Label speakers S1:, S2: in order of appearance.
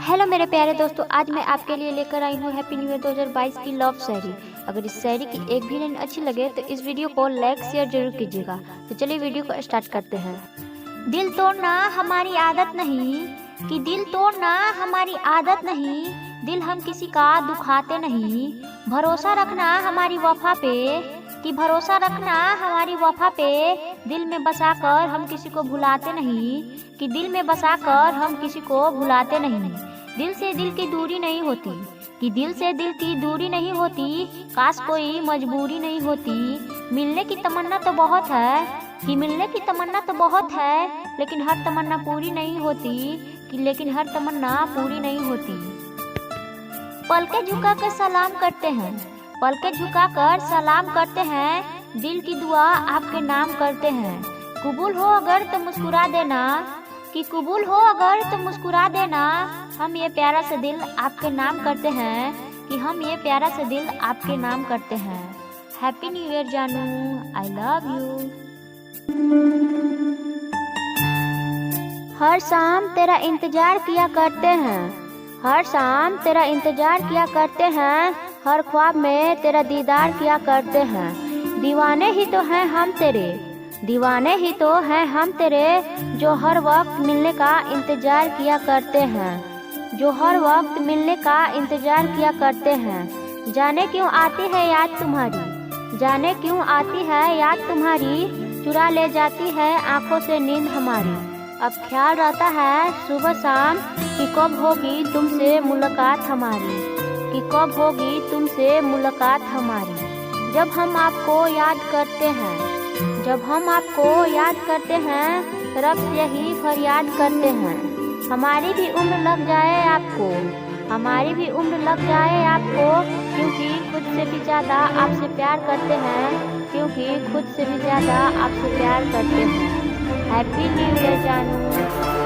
S1: Hello मेरे प्यारे दोस्तों, आज मैं आपके लिए लेकर आई हूँ हैप्पी न्यू ईयर 2022 की लव शायरी। अगर इस शायरी की एक भी लाइन अच्छी लगे तो इस वीडियो को लाइक शेयर जरूर कीजिएगा। तो चलिए वीडियो को स्टार्ट करते हैं। दिल तोड़ना हमारी आदत नहीं, कि दिल तोड़ना हमारी आदत नहीं, दिल हम किसी का दुखाते नहीं। भरोसा रखना हमारी वफा पे, कि भरोसा रखना हमारी वफा पे, दिल में बसाकर हम किसी को भुलाते नहीं, कि दिल में बसाकर हम किसी को भुलाते नहीं। दिल से दिल की दूरी नहीं होती, कि दिल से दिल की दूरी नहीं होती, काश कोई मजबूरी नहीं होती। मिलने की तमन्ना तो बहुत है, कि मिलने की तमन्ना तो बहुत है, लेकिन हर तमन्ना पूरी नहीं होती, कि लेकिन हर तमन्ना पूरी नहीं होती। पलके झुका कर सलाम करते हैं, पलके झुकाकर सलाम करते हैं, दिल की दुआ आपके नाम करते हैं। कबूल हो अगर तो मुस्कुरा देना, कि कबूल हो अगर तो मुस्कुरा देना। हम ये प्यारा सा दिल आपके नाम करते हैं, कि हम ये प्यारा सा दिल आपके नाम करते हैं। हैप्पी न्यू ईयर जानू, आई लव यू। हर शाम तेरा इंतजार किया करते हैं, हर शाम तेरा इंतजार किया करते हैं, हर ख्वाब में तेरा दीदार किया करते हैं। दीवाने ही तो हैं हम तेरे, दीवाने ही तो हैं हम तेरे, जो हर वक्त मिलने का इंतजार किया करते हैं, जो हर वक्त मिलने का इंतजार किया करते हैं। जाने क्यों आती है याद तुम्हारी, जाने क्यों आती है याद तुम्हारी, चुरा ले जाती है आंखों से नींद हमारी। अब ख्याल रहता है सुबह शाम, कि कब होगी तुमसे मुलाकात हमारी, कि कब होगी तुमसे मुलाकात हमारी। जब हम आपको याद करते हैं, जब हम आपको याद करते हैं, रब से यही फरियाद करते हैं। हमारी भी उम्र लग जाए आपको, हमारी भी उम्र लग जाए आपको, क्योंकि खुद से भी ज़्यादा आपसे प्यार करते हैं, क्योंकि खुद से भी ज़्यादा आपसे प्यार करते हैं। हैप्पी न्यू ईयर जानू।